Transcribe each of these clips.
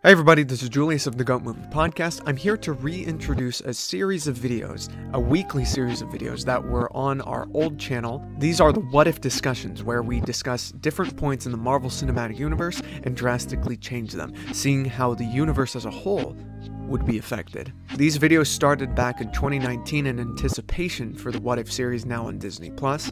Hey everybody, this is Julius of the Goat Movie Podcast. I'm here to reintroduce a series of videos, a weekly series of videos that were on our old channel. These are the What If discussions, where we discuss different points in the Marvel Cinematic Universe and drastically change them, seeing how the universe as a whole would be affected. These videos started back in 2019 in anticipation for the What If series now on Disney+.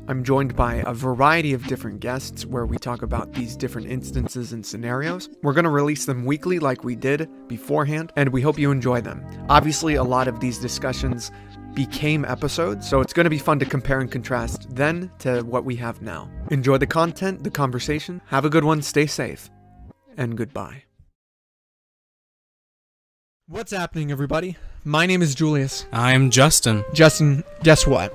I'm joined by a variety of different guests where we talk about these different instances and scenarios. We're going to release them weekly like we did beforehand, and we hope you enjoy them. Obviously, a lot of these discussions became episodes, so it's going to be fun to compare and contrast then to what we have now. Enjoy the content, the conversation, have a good one, stay safe, and goodbye. What's happening, everybody? My name is Julius. I'm Justin. Justin, guess what?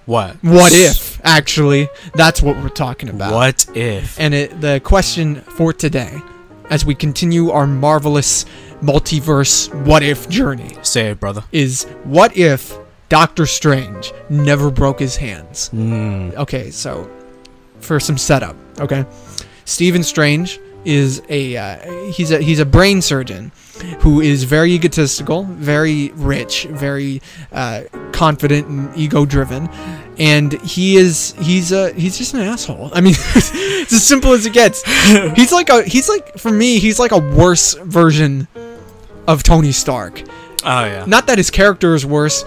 What? What if, actually? That's what we're talking about. What if? And the question for today, as we continue our marvelous multiverse what if journey, Say it, brother. is what if Doctor Strange never broke his hands? Okay, so for some setup, okay? Stephen Strange is he's a brain surgeon who is very egotistical, very rich, very confident and ego-driven, and he's just an asshole. I mean, it's as simple as it gets. He's like for me, he's like a worse version of Tony Stark. Oh yeah. Not that his character is worse,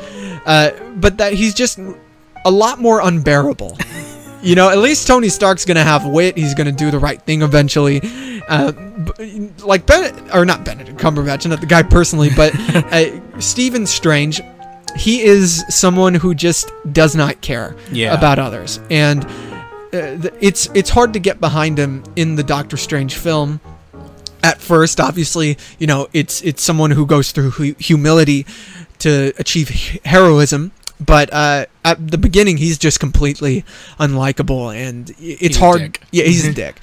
but that he's just a lot more unbearable. You know, at least Tony Stark's gonna have wit. He's gonna do the right thing eventually. Like not Benedict Cumberbatch, not the guy personally, but Stephen Strange, he is someone who just does not care about others, and it's hard to get behind him in the Doctor Strange film. At first, obviously, you know, it's someone who goes through humility to achieve heroism. But at the beginning, he's just completely unlikable, and it's hard. Yeah, he's a dick.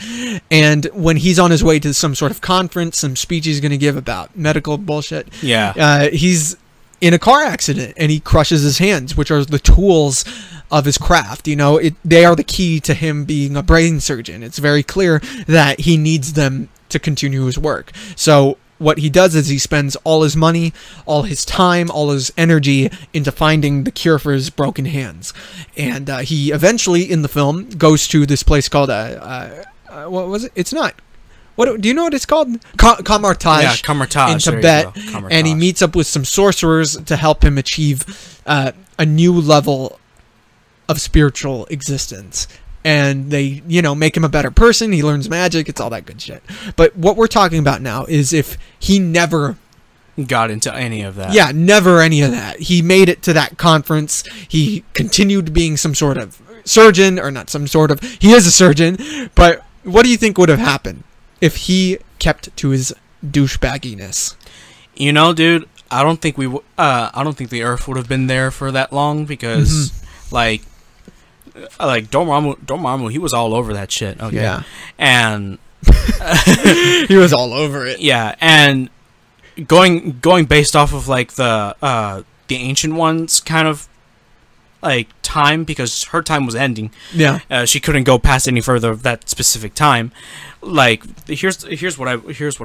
And when he's on his way to some sort of conference, some speech he's going to give about medical bullshit, he's in a car accident, and he crushes his hands, which are the tools of his craft. You know, they are the key to him being a brain surgeon. It's very clear that he needs them to continue his work. So what he does is he spends all his money, all his time, all his energy into finding the cure for his broken hands. And he eventually, in the film, goes to this place called, what was it? It's not. What do you know what it's called? Kamartaj. Yeah, Kamartaj. In Tibet. And he meets up with some sorcerers to help him achieve a new level of spiritual existence. And they, you know, make him a better person. He learns magic. It's all that good shit. But what we're talking about now is if he never got into any of that. Yeah, never any of that. He made it to that conference. He continued being some sort of surgeon, or not some sort of, he is a surgeon. But what do you think would have happened if he kept to his douchebagginess? You know, dude, I don't think I don't think the Earth would have been there for that long, because like Dormammu, he was all over that shit. Okay. Yeah. And he was all over it. Yeah, and going based off of like the Ancient One's kind of like time, because her time was ending. Yeah. She couldn't go past any further of that specific time. Like here's what I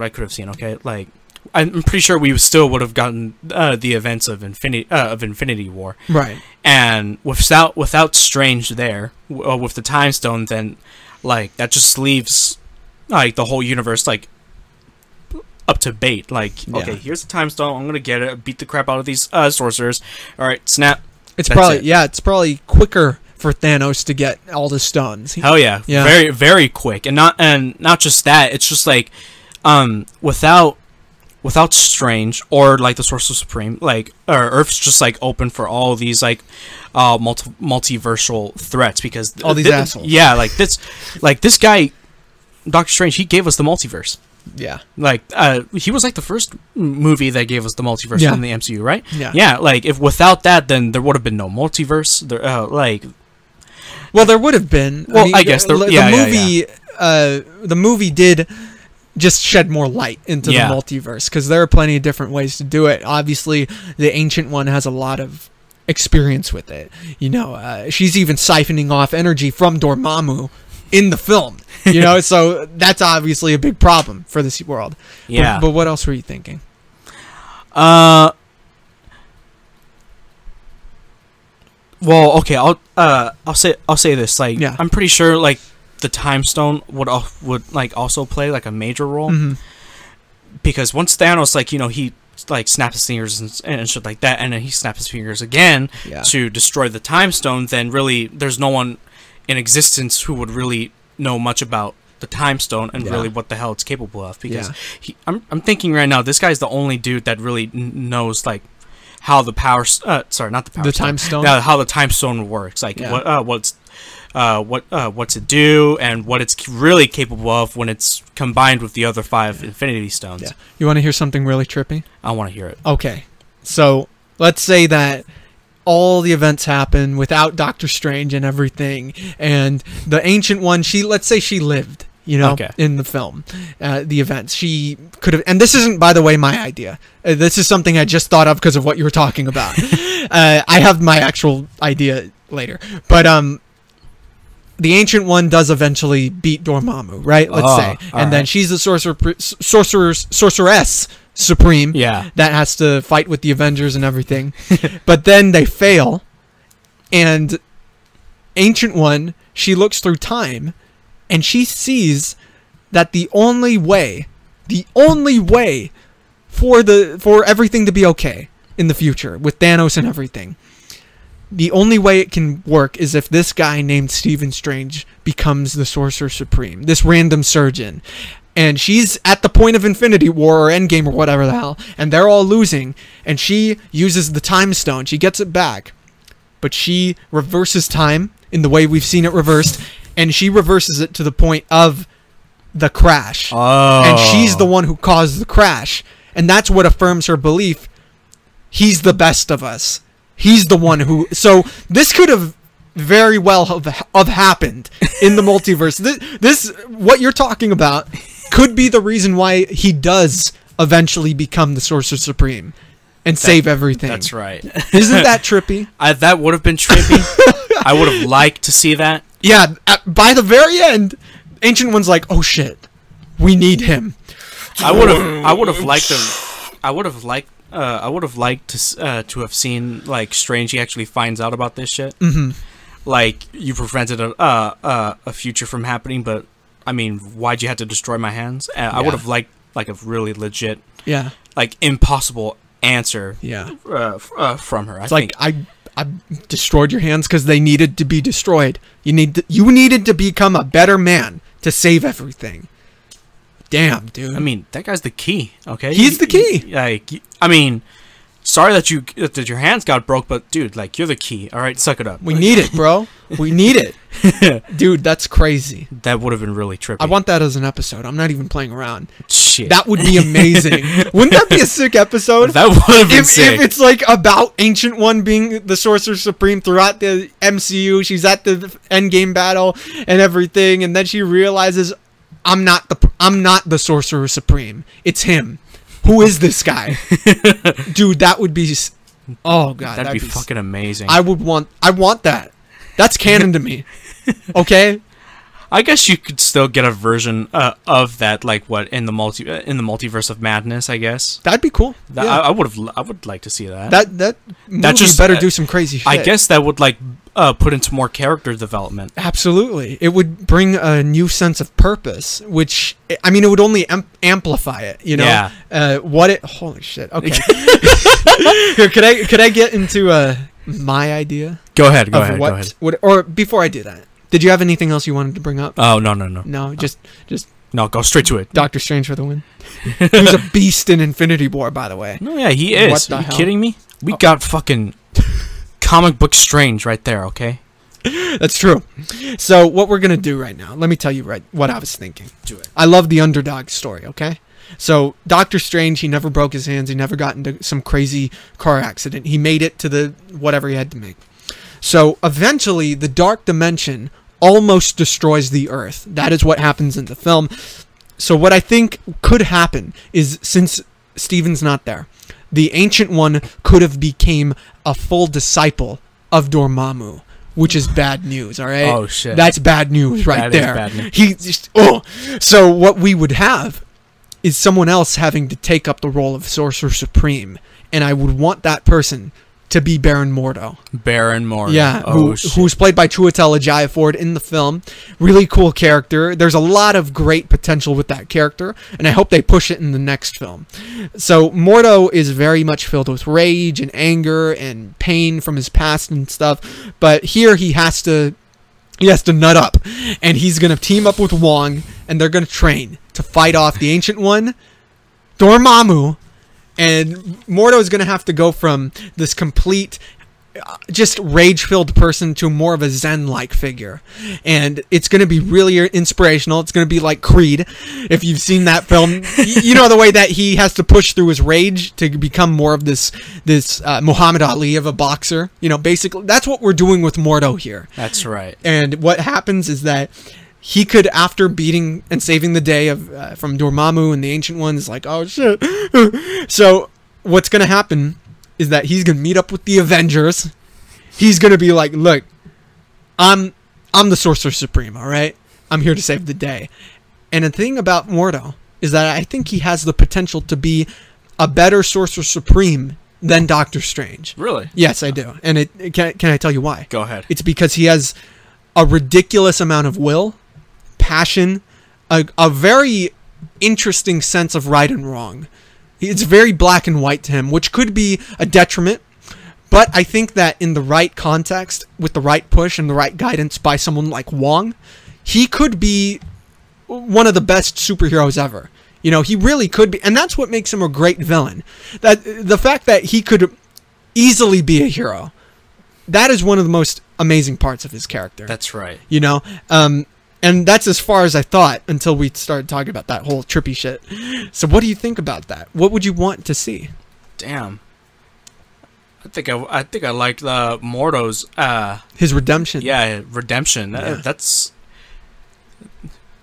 could have seen. Okay, like I'm pretty sure we still would have gotten the events of Infinity War, right? And without Strange there, with the Time Stone, then like that just leaves like the whole universe like up to bait. Like, okay, here's the Time Stone. I'm gonna get it, beat the crap out of these sorcerers. All right, snap. It's probably quicker for Thanos to get all the stones. Hell yeah, very very quick, and not just that. It's just like without Strange or like the Sorcerer Supreme, like Earth's just like open for all these like multiversal threats, because all these assholes. Yeah, like this guy, Doctor Strange, he gave us the multiverse. Yeah, like he was like the first movie that gave us the multiverse in the MCU, right? Yeah, like if without that, then there would have been no multiverse. There, well, there would have been. Well, I guess the movie did just shed more light into the multiverse, because there are plenty of different ways to do it. Obviously, the Ancient One has a lot of experience with it. You know, she's even siphoning off energy from Dormammu in the film. You know, so that's obviously a big problem for this world. Yeah. But what else were you thinking? Well, okay, I'll say this. Like, Yeah. I'm pretty sure like the time stone would like also play like a major role, because once Thanos, like, you know, he like snaps his fingers and shit like that, and then he snaps his fingers again to destroy the time stone, then really there's no one in existence who would really know much about the time stone and really what the hell it's capable of, because I'm thinking right now this guy's the only dude that really knows like how the power sorry, not the power time stone. How the time stone works, like what's it do and what it's really capable of when it's combined with the other 5 Infinity Stones. Yeah. You want to hear something really trippy? I want to hear it. Okay. So, let's say that all the events happen without Doctor Strange and everything, and the Ancient One, let's say she lived, you know, in the film, the events. She could have, and this isn't, by the way, my idea. This is something I just thought of because of what you were talking about. I have my actual idea later. But, the Ancient One does eventually beat Dormammu, right? Let's say. And then she's the Sorceress Supreme. Yeah. That has to fight with the Avengers and everything. But then they fail. And Ancient One, she looks through time, and she sees that the only way for everything to be okay in the future with Thanos and everything, the only way it can work is if this guy named Stephen Strange becomes the Sorcerer Supreme, this random surgeon. And she's at the point of Infinity War or Endgame or whatever the hell, and they're all losing, and she uses the Time Stone. She gets it back, but she reverses time in the way we've seen it reversed, and she reverses it to the point of the crash. And she's the one who caused the crash, and that's what affirms her belief. He's the best of us. He's the one who... So this could have very well have happened in the multiverse. This what you're talking about could be the reason why he does eventually become the Sorcerer Supreme and save everything. That's right. Isn't that trippy? That would have been trippy. I would have liked to see that. Yeah, by the very end, Ancient One's like, "Oh shit, we need him." I would have liked to have seen like Strange. He actually finds out about this shit. Like, you prevented a future from happening, but I mean, why'd you have to destroy my hands? I would have liked like a really legit, like impossible answer, from her. It's like, I destroyed your hands because they needed to be destroyed. You needed to become a better man to save everything. Damn, dude. I mean, that guy's the key. Okay, he's the key. Like, I mean, sorry that your hands got broke, but dude, like, you're the key. All right, suck it up. We need it, bro. We need it. Dude, that's crazy. That would have been really trippy. I want that as an episode. I'm not even playing around. Shit. That would be amazing. Wouldn't that be a sick episode? That would have been sick. If it's like about Ancient One being the Sorcerer Supreme throughout the MCU, she's at the Endgame battle and everything, and then she realizes, I'm not the Sorcerer Supreme. It's him. Who is this guy? Dude, that would be... Oh, God. That'd be fucking amazing. I want that. That's canon to me. Okay? I guess you could still get a version of that, like, what, in the multiverse of madness, I guess. That'd be cool. I would like to see that. That movie better do some crazy shit. I guess that would, like, put into more character development. Absolutely. It would bring a new sense of purpose, which, I mean, it would only amplify it, you know? Yeah. Holy shit. Okay. Here, could I get into my idea? Go ahead. Or before I do that, did you have anything else you wanted to bring up? Oh, no. No, just... No, go straight to it. Doctor Strange for the win. He's a beast in Infinity War, by the way. No, yeah, he is. What the Are you hell? kidding me? We got fucking comic book Strange right there, okay? That's true. So what we're going to do right now, let me tell you what I was thinking. Do it. I love the underdog story, okay? So Doctor Strange, he never broke his hands. He never got into some crazy car accident. He made it to the whatever he had to make. So eventually the Dark Dimension almost destroys the Earth. That is what happens in the film. So what I think could happen is, since Stephen's not there, the Ancient One could have became a full disciple of Dormammu, which is bad news. All right. Oh shit. That's bad news right there. That is bad news. He just So what we would have is someone else having to take up the role of Sorcerer Supreme, and I would want that person to be Baron Mordo. Baron Mordo. Yeah, Oh, who's played by Chiwetel Ejiofor in the film. Really cool character. There's a lot of great potential with that character, and I hope they push it in the next film. So Mordo is very much filled with rage and anger and pain from his past and stuff, but here he has to nut up, and he's going to team up with Wong, and they're going to train to fight off the Ancient One, Dormammu, and Mordo is going to have to go from this complete, just rage-filled person to more of a Zen-like figure. And it's going to be really inspirational. It's going to be like Creed, if you've seen that film. You know, the way that he has to push through his rage to become more of this Muhammad Ali of a boxer. You know, basically, that's what we're doing with Mordo here. That's right. And what happens is that he could, after beating and saving the day from Dormammu and the Ancient One, is like, oh shit. So what's gonna happen is that he's gonna meet up with the Avengers. He's gonna be like, look, I'm the Sorcerer Supreme, all right? I'm here to save the day. And the thing about Mordo is that I think he has the potential to be a better Sorcerer Supreme than Doctor Strange. Really? Yes, I do. And can I tell you why? Go ahead. It's because he has a ridiculous amount of will, passion, a very interesting sense of right and wrong. It's very black and white to him, which could be a detriment, but I think that in the right context, with the right push and the right guidance by someone like Wong, he could be one of the best superheroes ever. You know, he really could be, and that's what makes him a great villain. That the fact that he could easily be a hero, that is one of the most amazing parts of his character. That's right. You know, and that's as far as I thought until we started talking about that whole trippy shit. So what do you think about that? What would you want to see? Damn. I think I liked Mordo's his redemption. Yeah, redemption. Yeah.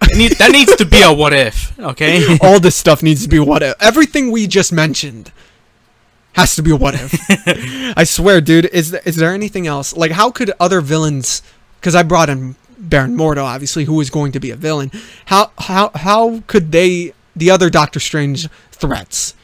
That needs to be a what if, okay? All this stuff needs to be what if. Everything we just mentioned has to be a what if. I swear, dude. Is there anything else? Like, how could other villains? Because I brought in Baron Mordo, obviously, who is going to be a villain. How could the other Doctor Strange threats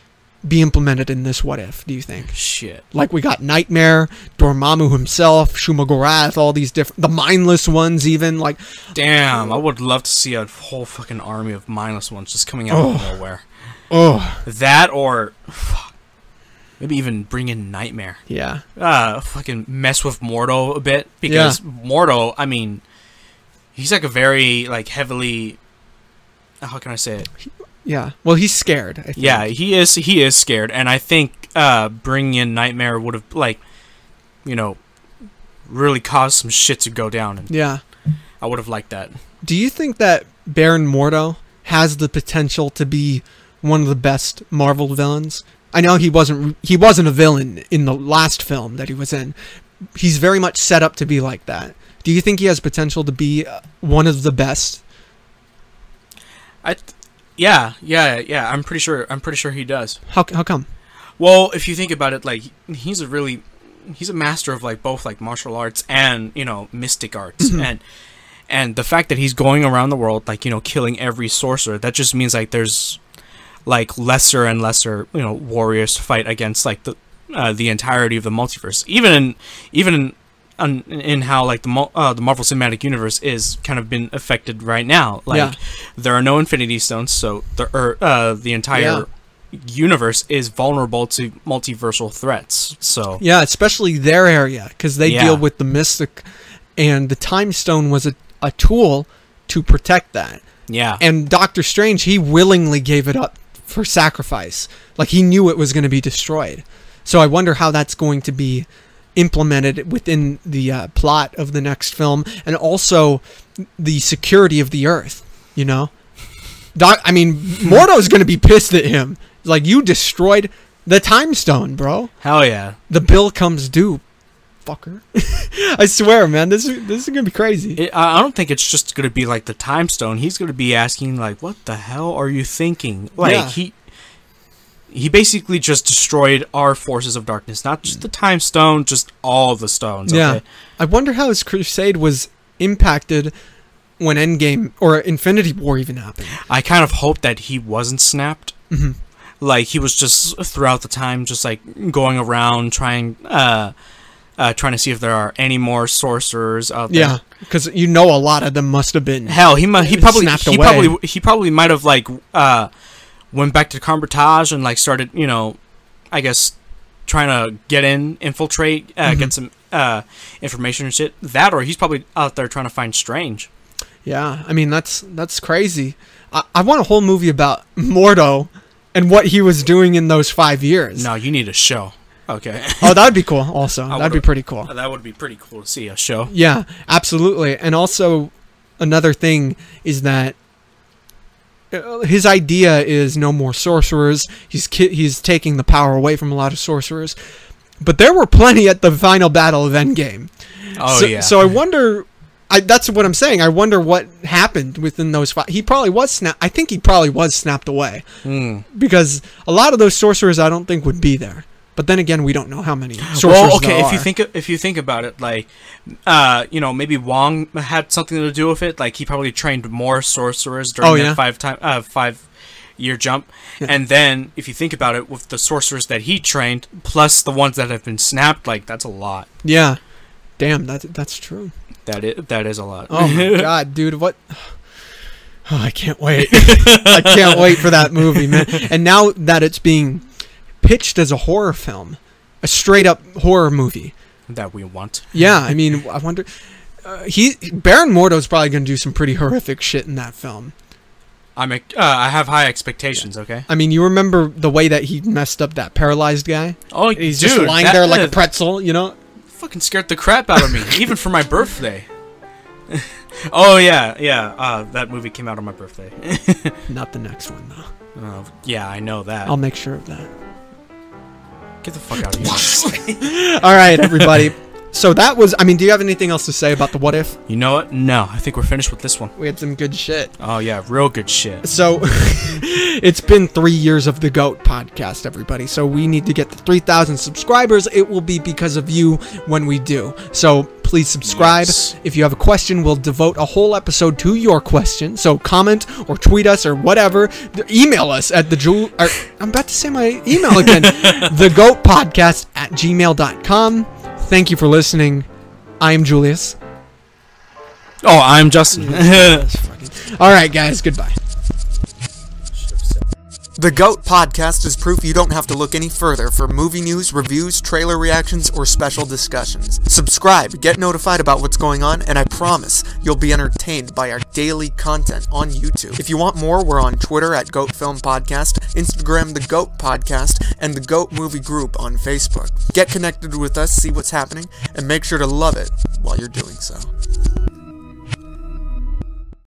be implemented in this what if, do you think? Shit. Like, we got Nightmare, Dormammu himself, Shumagorath, all these different, the mindless ones even, like. Damn, I would love to see a whole fucking army of mindless ones just coming out of nowhere. Oh. That or maybe even bring in Nightmare. Yeah. Fucking mess with Mordo a bit, because Mordo, I mean, he's like a very like heavily, how can I say it? Yeah. Well, he's scared, I think. Yeah, he is scared, and I think bringing in Nightmare would have, like, you know, really caused some shit to go down. And yeah. I would have liked that. Do you think that Baron Mordo has the potential to be one of the best Marvel villains? I know he wasn't a villain in the last film that he was in. He's very much set up to be like that. Do you think he has potential to be one of the best? Yeah. I'm pretty sure he does. How come? Well, if you think about it, like, he's a master of like both like martial arts and, you know, mystic arts. And the fact that he's going around the world, like, you know, killing every sorcerer, that just means like there's like lesser and lesser, you know, warriors to fight against like the entirety of the multiverse. Even in how like the Marvel Cinematic Universe is kind of been affected right now. Like, there are no Infinity Stones, so the entire universe is vulnerable to multiversal threats. So yeah, especially their area, because they deal with the mystic, and the Time Stone was a tool to protect that. Yeah, and Doctor Strange, he willingly gave it up for sacrifice. Like, he knew it was going to be destroyed. So I wonder how that's going to be implemented within the plot of the next film, and also the security of the Earth. You know, I mean, Mordo's going to be pissed at him. Like, you destroyed the Time Stone, bro. Hell yeah. The bill comes due, fucker. I swear, man, this is going to be crazy. I don't think it's just going to be like the Time Stone. He's going to be asking, like, what the hell are you thinking? Like, He basically just destroyed our forces of darkness, not just the time stone, just all the stones. Okay? Yeah. I wonder how his crusade was impacted when Endgame or Infinity War even happened. I kind of hope that he wasn't snapped. Mm-hmm. Like, he was just throughout the time just like going around trying to see if there are any more sorcerers out there. Yeah, because a lot of them must have been. Hell, he probably might have like went back to Carbotage and like started, I guess trying to infiltrate, get some information and shit. That, or he's probably out there trying to find Strange. Yeah, I mean that's crazy. I want a whole movie about Mordo and what he was doing in those 5 years. No, you need a show. Okay. Oh, that would be cool. Also, that'd be pretty cool. That would be pretty cool to see a show. Yeah, absolutely. And also, another thing is that his idea is no more sorcerers. He's taking the power away from a lot of sorcerers. But there were plenty at the final battle of Endgame. Oh, yeah. So I wonder. That's what I'm saying. I wonder what happened within those 5. He probably was snapped. I think he probably was snapped away. Because a lot of those sorcerers I don't think would be there. But then again, we don't know how many sorcerers there are. If you think about it, like, maybe Wong had something to do with it. Like, he probably trained more sorcerers during that 5-year jump. Yeah. And then, if you think about it, with the sorcerers that he trained plus the ones that have been snapped, like, that's a lot. Yeah, damn, that's true. That is a lot. Oh my god, dude, what? Oh, I can't wait. I can't wait for that movie, man. And now that it's being pitched as a horror film, a straight up horror movie that we want. Yeah, I mean, I wonder. Baron Mordo's probably going to do some pretty horrific shit in that film. I have high expectations. Okay. I mean, you remember the way that he messed up that paralyzed guy? Oh, he's just lying there like a pretzel, Fucking scared the crap out of me, even for my birthday. Oh yeah. That movie came out on my birthday. Not the next one though. Yeah, I know that. I'll make sure of that. Get the fuck out of here. All right, everybody. So that was. I mean, do you have anything else to say about the What If? You know what? No, I think we're finished with this one. We had some good shit. Oh yeah, real good shit. So it's been 3 years of the GOAT podcast, everybody. So we need to get to 3,000 subscribers. It will be because of you when we do. So please subscribe. Yes. If you have a question, we'll devote a whole episode to your question. So comment or tweet us or whatever. Email us at I'm about to say my email again. thegoatpodcast@gmail.com. Thank you for listening. I am Julius. Oh, I'm Justin. All right, guys. Goodbye. The GOAT Podcast is proof you don't have to look any further for movie news, reviews, trailer reactions, or special discussions. Subscribe, get notified about what's going on, and I promise you'll be entertained by our daily content on YouTube. If you want more, we're on Twitter at GOAT Film Podcast, Instagram The GOAT Podcast, and the GOAT Movie Group on Facebook. Get connected with us, see what's happening, and make sure to love it while you're doing so.